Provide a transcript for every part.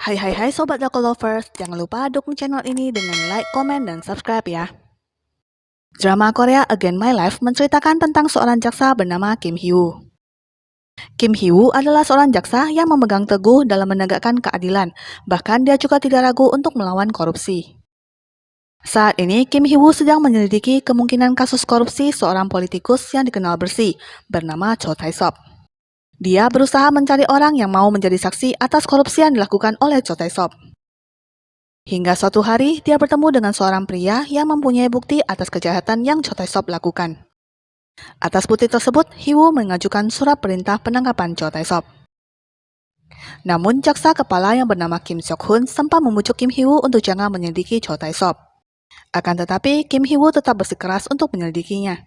Hai Sobat Dako Lovers, jangan lupa dukung channel ini dengan like, komen, dan subscribe ya. Drama Korea Again My Life menceritakan tentang seorang jaksa bernama Kim Hee-woo. Kim Hee-woo adalah seorang jaksa yang memegang teguh dalam menegakkan keadilan, bahkan dia juga tidak ragu untuk melawan korupsi. Saat ini, Kim Hee-woo sedang menyelidiki kemungkinan kasus korupsi seorang politikus yang dikenal bersih, bernama Cho Tae-sop. Dia berusaha mencari orang yang mau menjadi saksi atas korupsi yang dilakukan oleh Cho Tae-sop. Hingga suatu hari, dia bertemu dengan seorang pria yang mempunyai bukti atas kejahatan yang Cho Tae-sop lakukan. Atas bukti tersebut, Hee-woo mengajukan surat perintah penangkapan Cho Tae-sop. Namun, jaksa kepala yang bernama Kim Seok-hun sempat membujuk Kim Hee-woo untuk jangan menyelidiki Cho Tae-sop. Akan tetapi, Kim Hee-woo tetap bersikeras untuk menyelidikinya.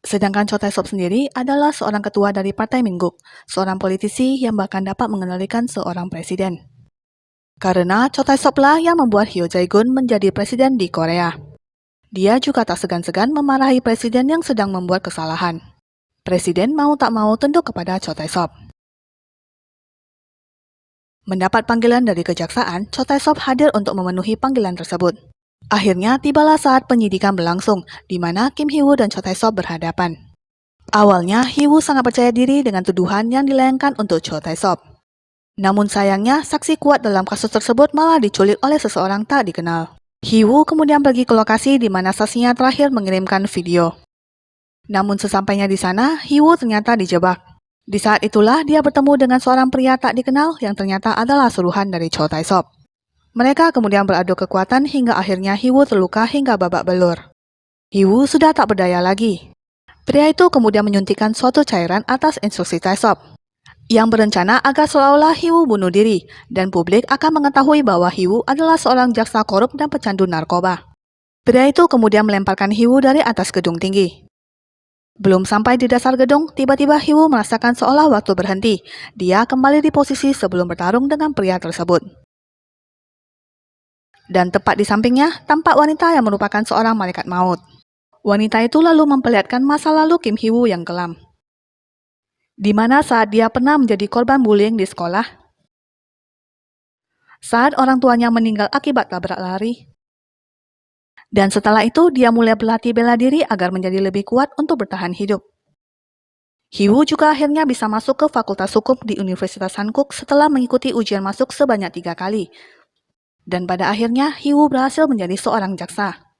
Sedangkan Cho Tae-sop sendiri adalah seorang ketua dari Partai Mingguk, seorang politisi yang bahkan dapat mengendalikan seorang presiden. Karena Cho Tae-sop lah yang membuat Hyo Jae-gun menjadi presiden di Korea. Dia juga tak segan-segan memarahi presiden yang sedang membuat kesalahan. Presiden mau tak mau tunduk kepada Cho Tae-sop. Mendapat panggilan dari kejaksaan, Cho Tae-sop hadir untuk memenuhi panggilan tersebut. Akhirnya tibalah saat penyidikan berlangsung, di mana Kim Hee-woo dan Cho Tae-sop berhadapan. Awalnya, Hee-woo sangat percaya diri dengan tuduhan yang dilayangkan untuk Cho Tae-sop. Namun sayangnya, saksi kuat dalam kasus tersebut malah diculik oleh seseorang tak dikenal. Hee-woo kemudian pergi ke lokasi di mana saksinya terakhir mengirimkan video. Namun sesampainya di sana, Hee-woo ternyata dijebak. Di saat itulah dia bertemu dengan seorang pria tak dikenal yang ternyata adalah suruhan dari Cho Tae-sop. Mereka kemudian beradu kekuatan hingga akhirnya Hee-woo terluka hingga babak belur. Hee-woo sudah tak berdaya lagi. Pria itu kemudian menyuntikkan suatu cairan atas instruksi Tae-sop, yang berencana agar seolah-olah Hee-woo bunuh diri, dan publik akan mengetahui bahwa Hee-woo adalah seorang jaksa korup dan pecandu narkoba. Pria itu kemudian melemparkan Hee-woo dari atas gedung tinggi. Belum sampai di dasar gedung, tiba-tiba Hee-woo merasakan seolah waktu berhenti. Dia kembali di posisi sebelum bertarung dengan pria tersebut. Dan tepat di sampingnya, tampak wanita yang merupakan seorang malaikat maut. Wanita itu lalu memperlihatkan masa lalu Kim Hee-woo yang kelam, di mana saat dia pernah menjadi korban bullying di sekolah, saat orang tuanya meninggal akibat tabrak lari, dan setelah itu dia mulai berlatih bela diri agar menjadi lebih kuat untuk bertahan hidup. Hee-woo juga akhirnya bisa masuk ke Fakultas Hukum di Universitas Hankuk setelah mengikuti ujian masuk sebanyak 3 kali. Dan pada akhirnya Hee-woo berhasil menjadi seorang jaksa.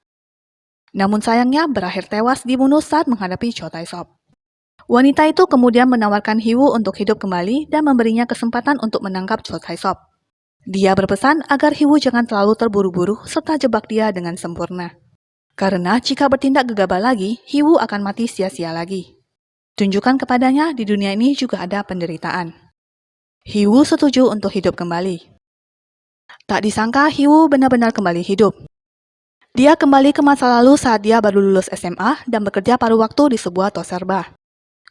Namun sayangnya berakhir tewas dibunuh saat menghadapi Cho Tae-sop. Wanita itu kemudian menawarkan Hee-woo untuk hidup kembali dan memberinya kesempatan untuk menangkap Cho Tae-sop. Dia berpesan agar Hee-woo jangan terlalu terburu-buru serta jebak dia dengan sempurna. Karena jika bertindak gegabah lagi, Hee-woo akan mati sia-sia lagi. Tunjukkan kepadanya di dunia ini juga ada penderitaan. Hee-woo setuju untuk hidup kembali. Tak disangka Hee-woo benar-benar kembali hidup. Dia kembali ke masa lalu saat dia baru lulus SMA dan bekerja paruh waktu di sebuah toserba.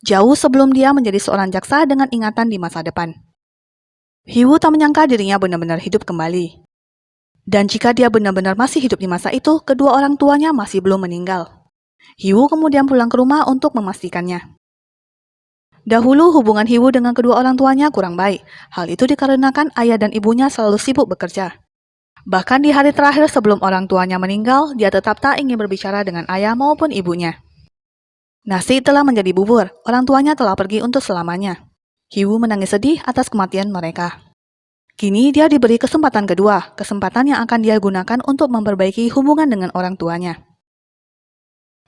Jauh sebelum dia menjadi seorang jaksa dengan ingatan di masa depan. Hee-woo tak menyangka dirinya benar-benar hidup kembali. Dan jika dia benar-benar masih hidup di masa itu, kedua orang tuanya masih belum meninggal. Hee-woo kemudian pulang ke rumah untuk memastikannya. Dahulu hubungan Hee-woo dengan kedua orang tuanya kurang baik. Hal itu dikarenakan ayah dan ibunya selalu sibuk bekerja. Bahkan di hari terakhir sebelum orang tuanya meninggal, dia tetap tak ingin berbicara dengan ayah maupun ibunya. Nasi telah menjadi bubur, orang tuanya telah pergi untuk selamanya. Hee-woo menangis sedih atas kematian mereka. Kini dia diberi kesempatan kedua, kesempatan yang akan dia gunakan untuk memperbaiki hubungan dengan orang tuanya.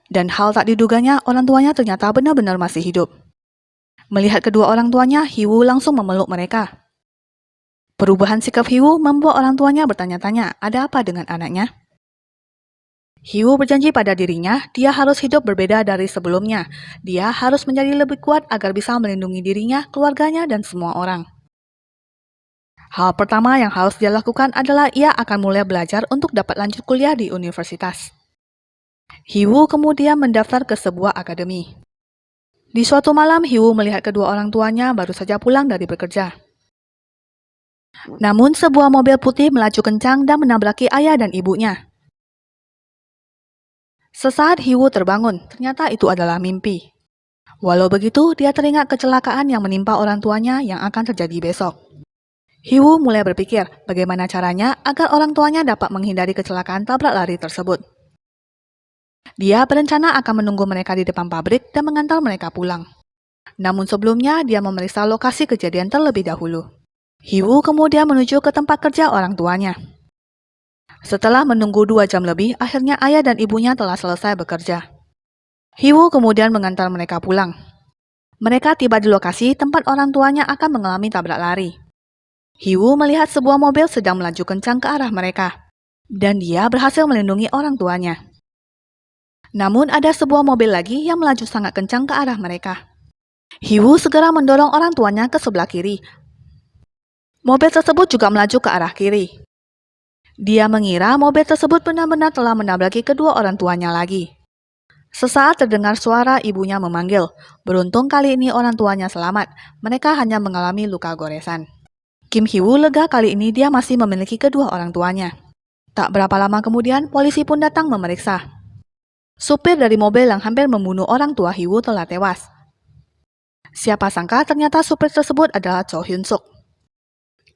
Dan hal tak diduganya, orang tuanya ternyata benar-benar masih hidup. Melihat kedua orang tuanya, Hee-woo langsung memeluk mereka. Perubahan sikap Hee-woo membuat orang tuanya bertanya-tanya, ada apa dengan anaknya? Hee-woo berjanji pada dirinya, dia harus hidup berbeda dari sebelumnya. Dia harus menjadi lebih kuat agar bisa melindungi dirinya, keluarganya, dan semua orang. Hal pertama yang harus dia lakukan adalah ia akan mulai belajar untuk dapat lanjut kuliah di universitas. Hee-woo kemudian mendaftar ke sebuah akademi. Di suatu malam, Hee-woo melihat kedua orang tuanya baru saja pulang dari bekerja. Namun sebuah mobil putih melaju kencang dan menabraki ayah dan ibunya. Sesaat Hee-woo terbangun, ternyata itu adalah mimpi. Walau begitu, dia teringat kecelakaan yang menimpa orang tuanya yang akan terjadi besok. Hiwoo mulai berpikir bagaimana caranya agar orang tuanya dapat menghindari kecelakaan tabrak lari tersebut. Dia berencana akan menunggu mereka di depan pabrik dan mengantar mereka pulang. Namun sebelumnya, dia memeriksa lokasi kejadian terlebih dahulu. Hiwoo kemudian menuju ke tempat kerja orang tuanya. Setelah menunggu 2 jam lebih, akhirnya ayah dan ibunya telah selesai bekerja. Hiwoo kemudian mengantar mereka pulang. Mereka tiba di lokasi tempat orang tuanya akan mengalami tabrak lari. Hiwoo melihat sebuah mobil sedang melaju kencang ke arah mereka, dan dia berhasil melindungi orang tuanya. Namun ada sebuah mobil lagi yang melaju sangat kencang ke arah mereka. Hiwoo segera mendorong orang tuanya ke sebelah kiri. Mobil tersebut juga melaju ke arah kiri. Dia mengira mobil tersebut benar-benar telah menabrak kedua orang tuanya lagi. Sesaat terdengar suara ibunya memanggil. Beruntung kali ini orang tuanya selamat. Mereka hanya mengalami luka goresan. Kim Hiwoo lega kali ini dia masih memiliki kedua orang tuanya. Tak berapa lama kemudian, polisi pun datang memeriksa. Supir dari mobil yang hampir membunuh orang tua Hiwoo telah tewas. Siapa sangka ternyata supir tersebut adalah Cho Hyun Suk,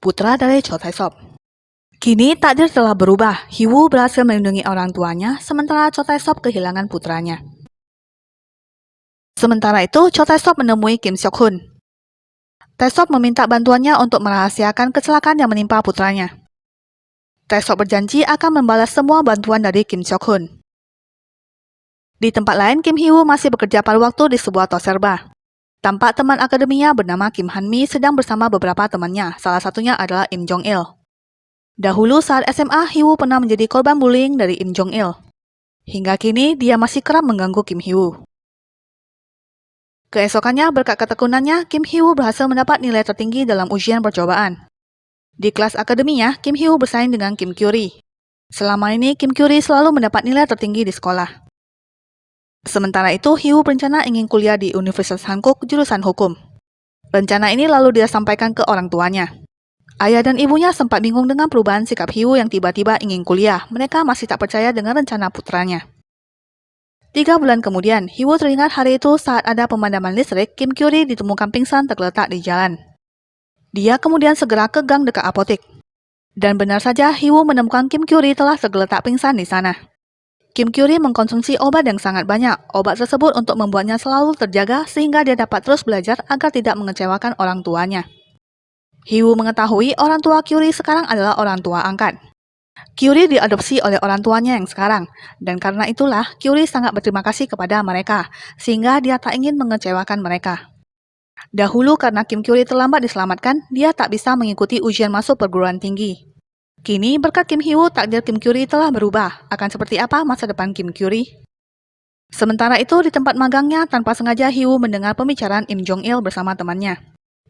putra dari Cho Tae Sop. Kini takdir telah berubah. Hiwoo berhasil melindungi orang tuanya, sementara Cho Tae Sop kehilangan putranya. Sementara itu, Cho Tae Sop menemui Kim Seok Hun. Tae Sop meminta bantuannya untuk merahasiakan kecelakaan yang menimpa putranya. Tae Sop berjanji akan membalas semua bantuan dari Kim Seok Hun. Di tempat lain, Kim Hiwoo masih bekerja pada waktu di sebuah toserba. Tampak teman akademinya bernama Kim Han-mi sedang bersama beberapa temannya, salah satunya adalah Im Jong-il. Dahulu saat SMA, Hiwoo pernah menjadi korban bullying dari Im Jong-il. Hingga kini, dia masih kerap mengganggu Kim Hiwoo. Keesokannya, berkat ketekunannya, Kim Hiwoo berhasil mendapat nilai tertinggi dalam ujian percobaan. Di kelas akademinya, Kim Hiwoo bersaing dengan Kim Kyuri. Selama ini, Kim Kyuri selalu mendapat nilai tertinggi di sekolah. Sementara itu, Hiwoo berencana ingin kuliah di Universitas Hankook jurusan hukum. Rencana ini lalu dia sampaikan ke orang tuanya. Ayah dan ibunya sempat bingung dengan perubahan sikap Hiwoo yang tiba-tiba ingin kuliah. Mereka masih tak percaya dengan rencana putranya. 3 bulan kemudian, Hiwoo teringat hari itu saat ada pemadaman listrik, Kim Kyuri ditemukan pingsan tergeletak di jalan. Dia kemudian segera ke gang dekat apotek. Dan benar saja, Hiwoo menemukan Kim Kyuri telah tergeletak pingsan di sana. Kim Kyuri mengkonsumsi obat yang sangat banyak. Obat tersebut untuk membuatnya selalu terjaga sehingga dia dapat terus belajar agar tidak mengecewakan orang tuanya. Hiwoo mengetahui orang tua Kyuri sekarang adalah orang tua angkat. Kyuri diadopsi oleh orang tuanya yang sekarang, dan karena itulah Kyuri sangat berterima kasih kepada mereka, sehingga dia tak ingin mengecewakan mereka. Dahulu karena Kim Kyuri terlambat diselamatkan, dia tak bisa mengikuti ujian masuk perguruan tinggi. Kini berkat Kim Hiwoo, takdir Kim Kyuri telah berubah. Akan seperti apa masa depan Kim Kyuri? Sementara itu di tempat magangnya, tanpa sengaja Hiwoo mendengar pembicaraan Im Jong-il bersama temannya.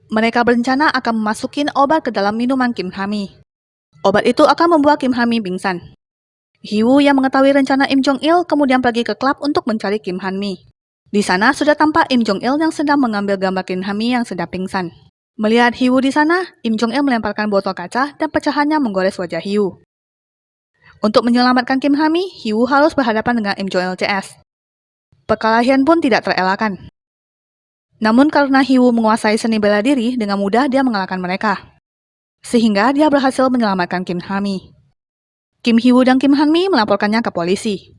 Mereka berencana akan memasukin obat ke dalam minuman Kim Ha-mi. Obat itu akan membuat Kim Ha-mi pingsan. Hiwoo yang mengetahui rencana Im Jong-il kemudian pergi ke klub untuk mencari Kim Han-mi. Di sana sudah tampak Im Jong-il yang sedang mengambil gambar Kim Ha-mi yang sedang pingsan. Melihat Hiwoo di sana, Im Jong-il melemparkan botol kaca dan pecahannya menggores wajah Hiwoo. Untuk menyelamatkan Kim Ha-mi, Hiwoo harus berhadapan dengan Im Jong-il CS. Perkelahian pun tidak terelakkan. Namun karena Hiwoo menguasai seni bela diri, dengan mudah dia mengalahkan mereka. Sehingga dia berhasil menyelamatkan Kim Ha-mi. Kim Hiwoo dan Kim Han-mi melaporkannya ke polisi.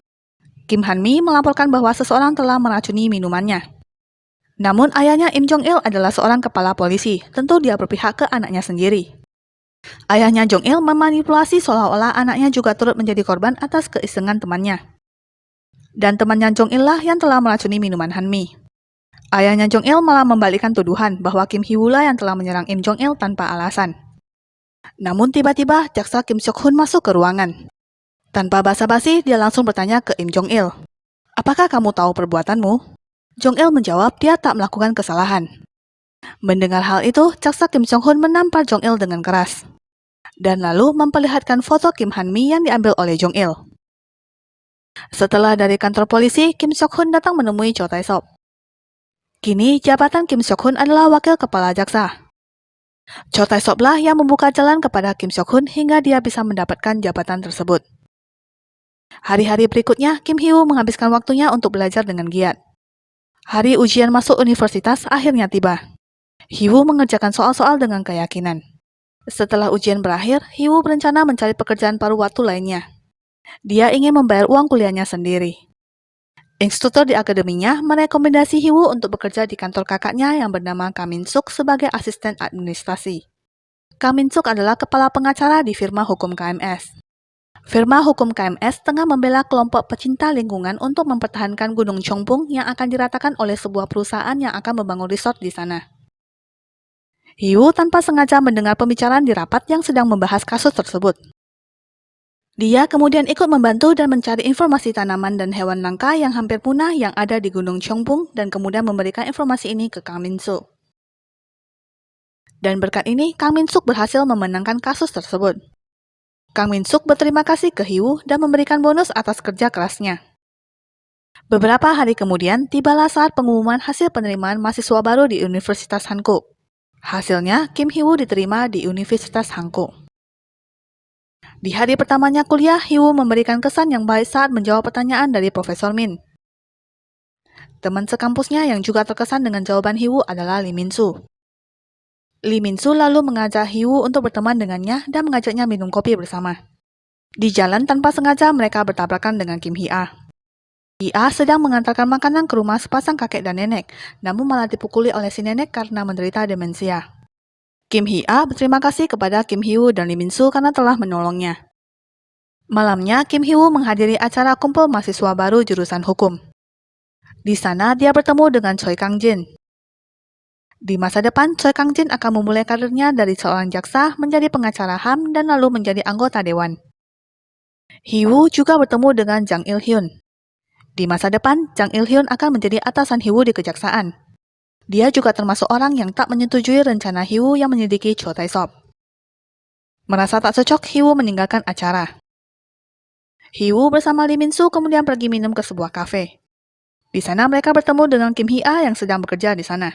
Kim Han-mi melaporkan bahwa seseorang telah meracuni minumannya. Namun ayahnya Im Jong-il adalah seorang kepala polisi, tentu dia berpihak ke anaknya sendiri. Ayahnya Jong-il memanipulasi seolah-olah anaknya juga turut menjadi korban atas keisengan temannya. Dan temannya Jong-il lah yang telah meracuni minuman Han-mi. Ayahnya Jong-il malah membalikkan tuduhan bahwa Kim Hiwoo lah yang telah menyerang Im Jong-il tanpa alasan. Namun tiba-tiba jaksa Kim Seok Hun masuk ke ruangan. Tanpa basa-basi, dia langsung bertanya ke Im Jong-il. Apakah kamu tahu perbuatanmu? Jong-il menjawab dia tak melakukan kesalahan. Mendengar hal itu, jaksa Kim Seok Hun menampar Jong-il dengan keras. Dan lalu memperlihatkan foto Kim Han-mi yang diambil oleh Jong-il. Setelah dari kantor polisi, Kim Seok Hun datang menemui Cho Tae Sop. Kini, jabatan Kim Seok Hun adalah wakil kepala jaksa. Cho Tae Sop lah yang membuka jalan kepada Kim Seok Hun hingga dia bisa mendapatkan jabatan tersebut. Hari-hari berikutnya, Kim Hiwoo menghabiskan waktunya untuk belajar dengan giat. Hari ujian masuk universitas akhirnya tiba. Hiwoo mengerjakan soal-soal dengan keyakinan. Setelah ujian berakhir, Hiwu berencana mencari pekerjaan paruh waktu lainnya. Dia ingin membayar uang kuliahnya sendiri. Instruktur di akademinya merekomendasi Hiwu untuk bekerja di kantor kakaknya yang bernama Kaminsuk sebagai asisten administrasi. Kaminsuk adalah kepala pengacara di firma hukum KMS. Firma hukum KMS tengah membela kelompok pecinta lingkungan untuk mempertahankan Gunung Chongbung yang akan diratakan oleh sebuah perusahaan yang akan membangun resort di sana. Hiwu tanpa sengaja mendengar pembicaraan di rapat yang sedang membahas kasus tersebut. Dia kemudian ikut membantu dan mencari informasi tanaman dan hewan langka yang hampir punah yang ada di Gunung Chongbung dan kemudian memberikan informasi ini ke Kang Min-suk. Dan berkat ini, Kang Min-suk berhasil memenangkan kasus tersebut. Kang Min-suk berterima kasih ke Hiwu dan memberikan bonus atas kerja kerasnya. Beberapa hari kemudian, tibalah saat pengumuman hasil penerimaan mahasiswa baru di Universitas Hankook. Hasilnya, Kim Hiwu diterima di Universitas Hankook. Di hari pertamanya kuliah, Hiwu memberikan kesan yang baik saat menjawab pertanyaan dari Profesor Min. Teman sekampusnya yang juga terkesan dengan jawaban Hiwu adalah Lee Min-soo. Lee Min-soo lalu mengajak Hiwu untuk berteman dengannya dan mengajaknya minum kopi bersama. Di jalan tanpa sengaja mereka bertabrakan dengan Kim Hee-ah. Hee-ah sedang mengantarkan makanan ke rumah sepasang kakek dan nenek, namun malah dipukuli oleh si nenek karena menderita demensia. Kim Hee-ah berterima kasih kepada Kim Hee-woo dan Lee Min-soo karena telah menolongnya. Malamnya, Kim Hee-woo menghadiri acara kumpul mahasiswa baru jurusan hukum. Di sana, dia bertemu dengan Choi Kang-jin. Di masa depan, Choi Kang-jin akan memulai karirnya dari seorang jaksa menjadi pengacara HAM dan lalu menjadi anggota dewan. Hee-woo juga bertemu dengan Jang Il-hyun. Di masa depan, Jang Il-hyun akan menjadi atasan Hee-woo di kejaksaan. Dia juga termasuk orang yang tak menyetujui rencana Hee-woo yang menyelidiki Cho Tae-sop. Merasa tak cocok, Hee-woo meninggalkan acara. Hee-woo bersama Lee Min-soo kemudian pergi minum ke sebuah kafe. Di sana mereka bertemu dengan Kim Hee-ah yang sedang bekerja di sana.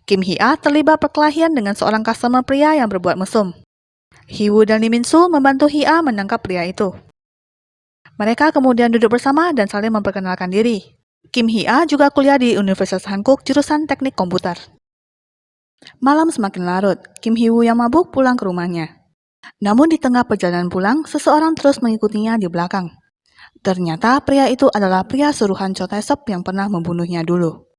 Kim Hee-ah terlibat perkelahian dengan seorang customer pria yang berbuat mesum. Hee-woo dan Lee Min-soo membantu Hee-ah menangkap pria itu. Mereka kemudian duduk bersama dan saling memperkenalkan diri. Kim Hee-ah juga kuliah di Universitas Hankook jurusan teknik komputer. Malam semakin larut, Kim Hee-woo yang mabuk pulang ke rumahnya. Namun di tengah perjalanan pulang, seseorang terus mengikutinya di belakang. Ternyata pria itu adalah pria suruhan Cho Tae-sop yang pernah membunuhnya dulu.